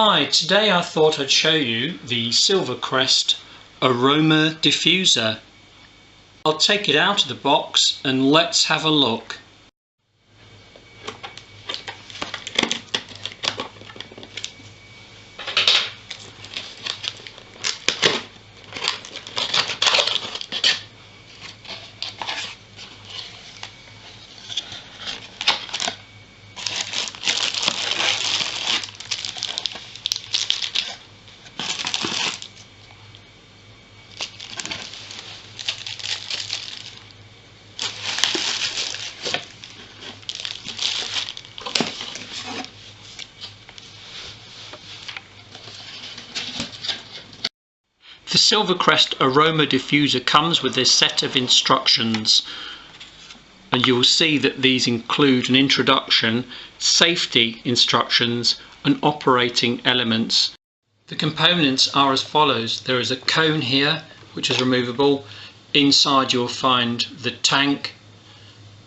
Hi, today I thought I'd show you the SilverCrest Aroma Diffuser. I'll take it out of the box and let's have a look. The SilverCrest Aroma Diffuser comes with this set of instructions, and you will see that these include an introduction, safety instructions and operating elements. The components are as follows. There is a cone here which is removable. Inside you'll find the tank,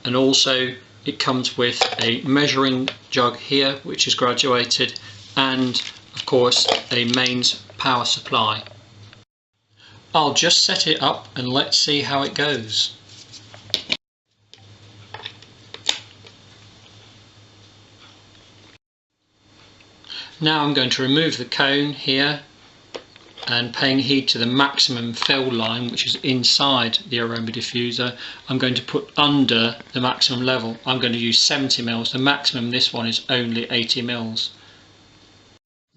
and also it comes with a measuring jug here which is graduated, and of course a mains power supply. I'll just set it up and let's see how it goes. Now I'm going to remove the cone here, and paying heed to the maximum fill line which is inside the aroma diffuser, I'm going to put under the maximum level. I'm going to use 70 mils. The maximum this one is only 80 mils.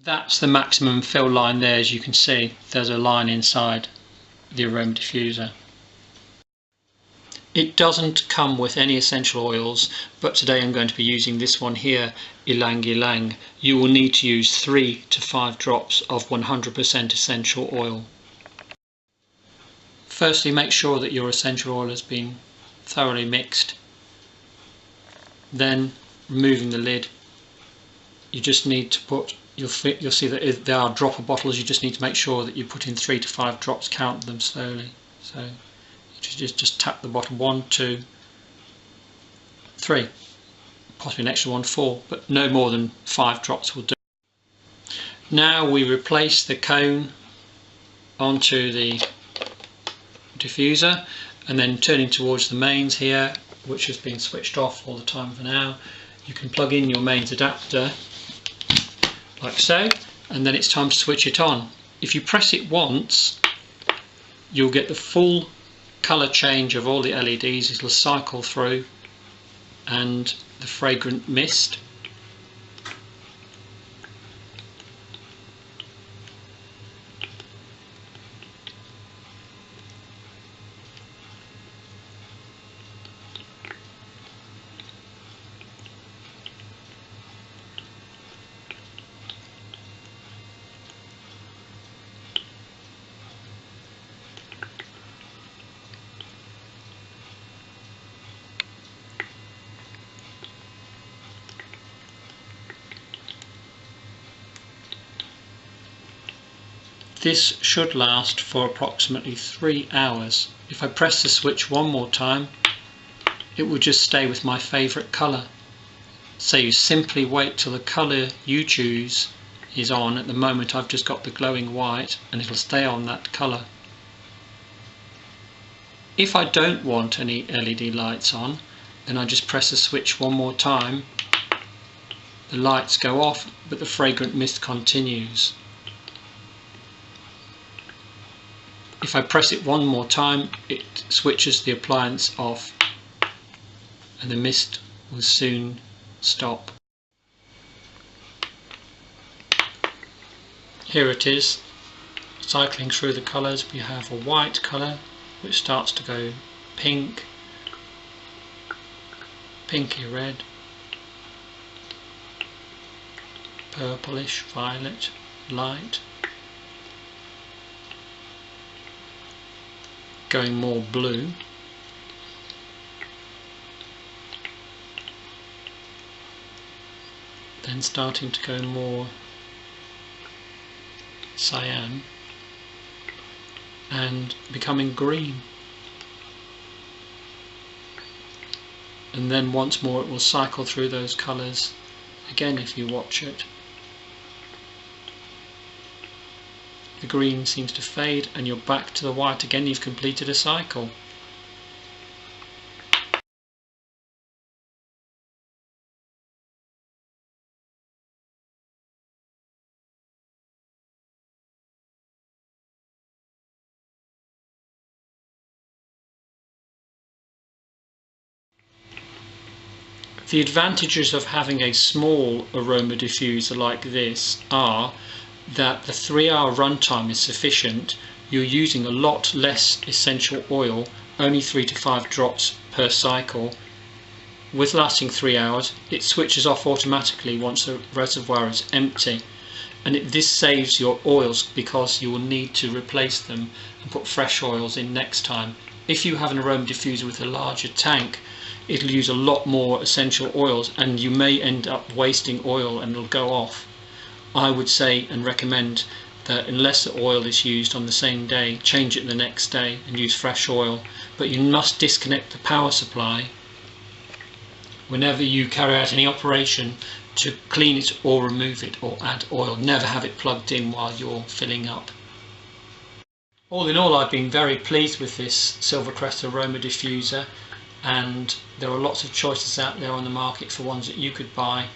That's the maximum fill line there. As you can see, there's a line inside the aroma diffuser. It doesn't come with any essential oils, but today I'm going to be using this one here, Ylang Ylang. You will need to use 3 to 5 drops of 100% essential oil. Firstly, make sure that your essential oil has been thoroughly mixed. Then, removing the lid, you just need to put, you'll see that if there are dropper bottles, you just need to make sure that you put in 3 to 5 drops, count them slowly. So you just tap the bottle, 1, 2, 3, possibly an extra one, 4, but no more than 5 drops will do. Now we replace the cone onto the diffuser, and then turning towards the mains here, which has been switched off all the time for now, you can plug in your mains adapter like so, and then it's time to switch it on. If you press it once, you'll get the full colour change of all the LEDs. It'll cycle through, and the fragrant mist. This should last for approximately 3 hours. If I press the switch one more time, it will just stay with my favourite colour. So you simply wait till the colour you choose is on. At the moment I've just got the glowing white, and it'll stay on that colour. If I don't want any LED lights on, then I just press the switch one more time. The lights go off, but the fragrant mist continues. If I press it one more time, it switches the appliance off, and the mist will soon stop. Here it is, cycling through the colours. We have a white colour which starts to go pink, pinky red, purplish, violet, light, going more blue, then starting to go more cyan, and becoming green, and then once more it will cycle through those colours again if you watch it. the green seems to fade and you're back to the white again. You've completed a cycle. The advantages of having a small aroma diffuser like this are that the 3-hour runtime is sufficient. You're using a lot less essential oil, only 3 to 5 drops per cycle. With lasting 3 hours, it switches off automatically once the reservoir is empty, and this saves your oils because you will need to replace them and put fresh oils in next time. If you have an aroma diffuser with a larger tank, it'll use a lot more essential oils and you may end up wasting oil and it'll go off. I would say and recommend that unless the oil is used on the same day, change it the next day and use fresh oil. But you must disconnect the power supply whenever you carry out any operation to clean it or remove it or add oil. Never have it plugged in while you're filling up. All in all, I've been very pleased with this SilverCrest Aroma Diffuser, and there are lots of choices out there on the market for ones that you could buy,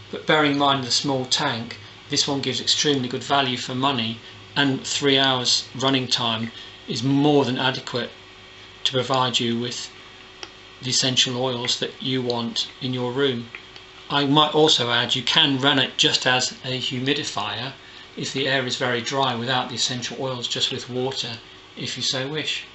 but bearing in mind the small tank, this one gives extremely good value for money, and 3 hours running time is more than adequate to provide you with the essential oils that you want in your room. I might also add you can run it just as a humidifier if the air is very dry without the essential oils, just with water if you so wish.